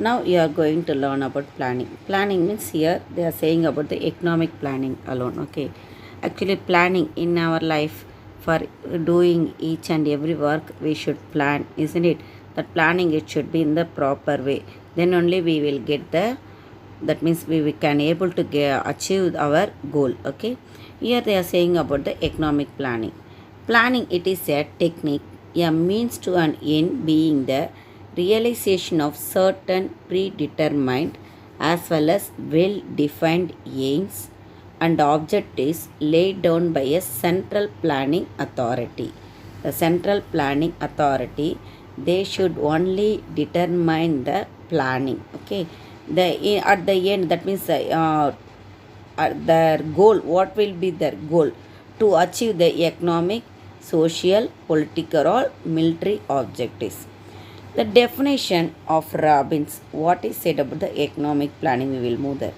Now you are going to learn about planning. Planning means here they are saying about the economic planning alone. Okay, actually planning in our life for doing each and every work we should plan, isn't it? That planning it should be in the proper way. Then only we will get the, that means we can able to achieve our goal. Okay, here they are saying about the economic planning. Planning it is a technique, a means to an end being the realization of certain predetermined as well as well defined aims and objectives laid down by a central planning authority. The central planning authority, they should only determine the planning. Okay, at the end, that means their goal, what will be their goal to achieve the economic, social, political or military objectives. The definition of Robbins, what is said about the economic planning, we will move there.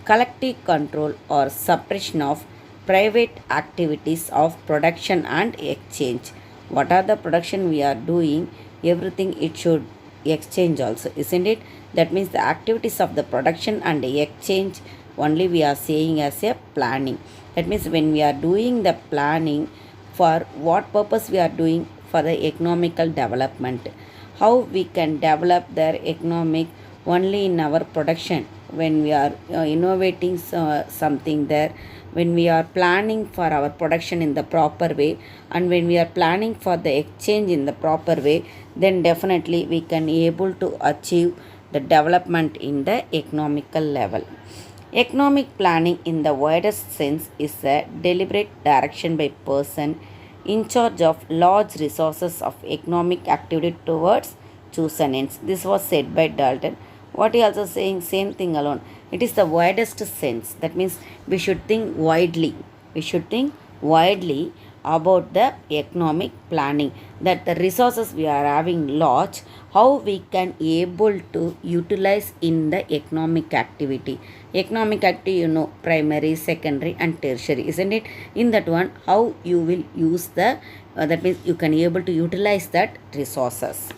Collective control or suppression of private activities of production and exchange. What are the production we are doing, everything it should exchange also, isn't it? That means the activities of the production and the exchange only we are saying as a planning. That means when we are doing the planning, for what purpose we are doing, for the economical development, how we can develop their economic only in our production, when we are innovating something there, when we are planning for our production in the proper way, and when we are planning for the exchange in the proper way, then definitely we can able to achieve the development in the economical level. Economic planning in the widest sense is a deliberate direction by person in charge of large resources of economic activity towards chosen ends. This was said by Dalton. What he also saying, same thing alone. It is the widest sense. That means we should think widely. We should think widely about the economic planning, that the resources we are having large, how we can able to utilize in the economic activity. Economic activity, you know, primary, secondary and tertiary, isn't it? In that one, how you will use the that means you can able to utilize that resources.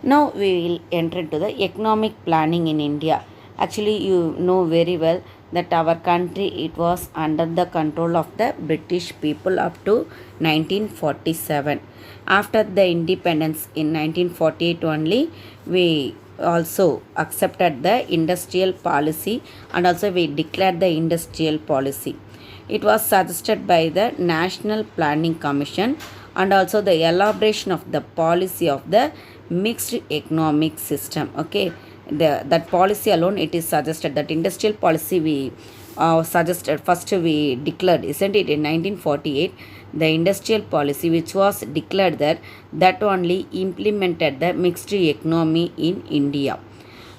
Now we will enter into the economic planning in India. Actually, you know very well that our country, it was under the control of the British people up to 1947. After the independence in 1948 only, we also accepted the industrial policy, and also we declared the industrial policy. It was suggested by the National Planning Commission, and also the elaboration of the policy of the mixed economic system. Okay, that policy alone it is suggested, that industrial policy we suggested first we declared, isn't it, in 1948. The industrial policy which was declared there, that only implemented the mixed economy in India.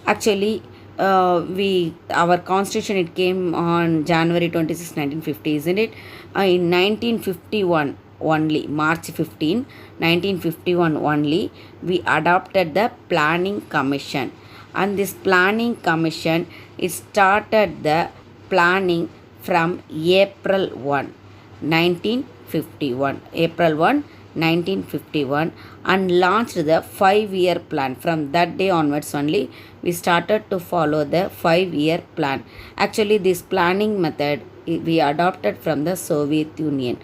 Actually, we our constitution it came on January 26, 1950, isn't it? In 1951 only, March 15, 1951 only, we adopted the planning commission, and this planning commission it started the planning from April 1, 1951, April 1, 1951, and launched the 5-year plan. From that day onwards only, we started to follow the 5-year plan. Actually, this planning method we adopted from the Soviet Union.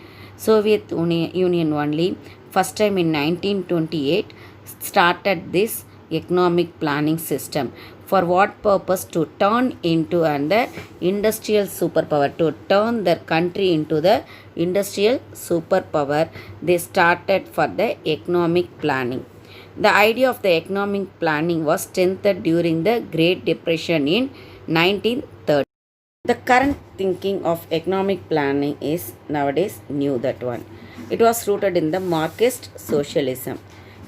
Union only first time in 1928 started this economic planning system. For what purpose? To turn into an industrial superpower, to turn their country into the industrial superpower. They started for the economic planning. The idea of the economic planning was strengthened during the Great Depression in 1930. The current thinking of economic planning is nowadays new, that one. It was rooted in the Marxist socialism.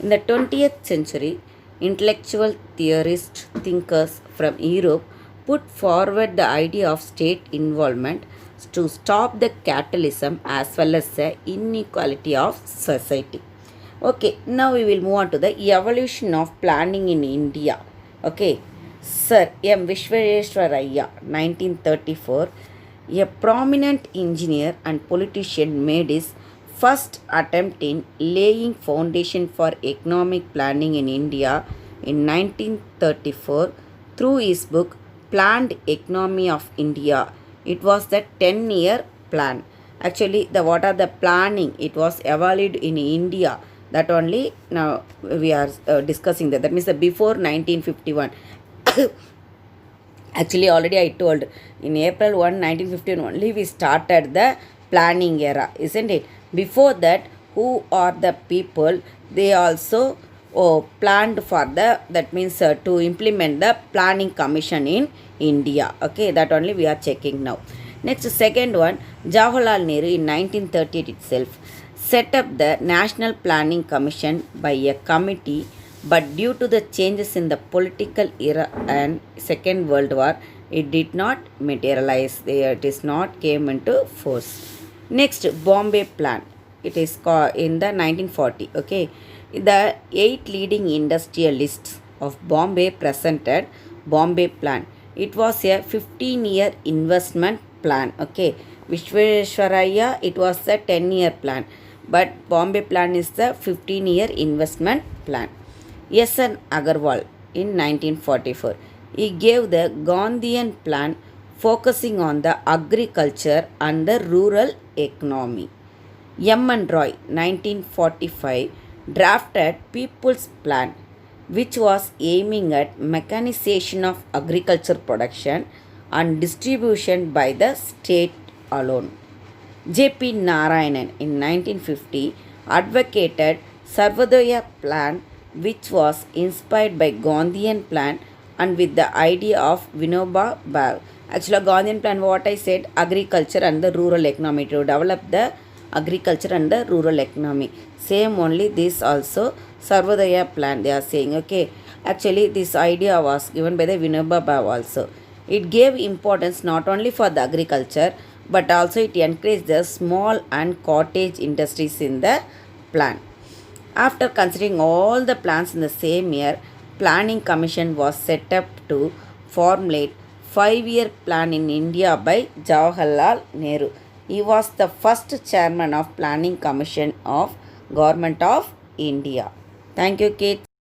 In the 20th century, intellectual theorists, thinkers from Europe put forward the idea of state involvement to stop the capitalism as well as the inequality of society. Okay, now we will move on to the evolution of planning in India. Okay, Sir M. Vishweshwaraya, 1934, a prominent engineer and politician, made his first attempt in laying foundation for economic planning in India in 1934 through his book Planned Economy of India. It was the 10-year plan. Actually, the what are the planning? It was evaluated in India. That only now we are discussing that. That means the before 1951. Actually, already I told in April 1, 1951 only we started the planning era, isn't it? Before that, who are the people? They also planned for the, that means to implement the planning commission in India. Okay, that only we are checking now. Next, second one, Jawaharlal Nehru in 1938 itself set up the National Planning Commission by a committee, but due to the changes in the political era and Second World War, it did not materialize. It is not came into force. Next, Bombay Plan. It is called in the 1940. Okay, the 8 leading industrialists of Bombay presented Bombay Plan. It was a 15-year investment plan. Okay, Vishwesvaraya, it was the 10-year plan, but Bombay Plan is the 15-year investment plan. S.N. Agarwal in 1944. He gave the Gandhian plan focusing on the agriculture and the rural economy. M.N. Roy 1945 drafted People's Plan, which was aiming at mechanization of agriculture production and distribution by the state alone. J.P. Narayanan in 1950 advocated Sarvodaya Plan, which was inspired by Gandhian Plan and with the idea of Vinoba Bhave. Actually, Gandhian Plan, what I said, agriculture and the rural economy, to develop the agriculture and the rural economy. Same only this also Sarvodaya Plan they are saying. Okay, actually this idea was given by the Vinoba Bhave also. It gave importance not only for the agriculture, but also it encouraged the small and cottage industries in the plan. After considering all the plans in the same year, Planning Commission was set up to formulate 5-year plan in India by Jawaharlal Nehru. He was the first chairman of Planning Commission of Government of India. Thank you, kids.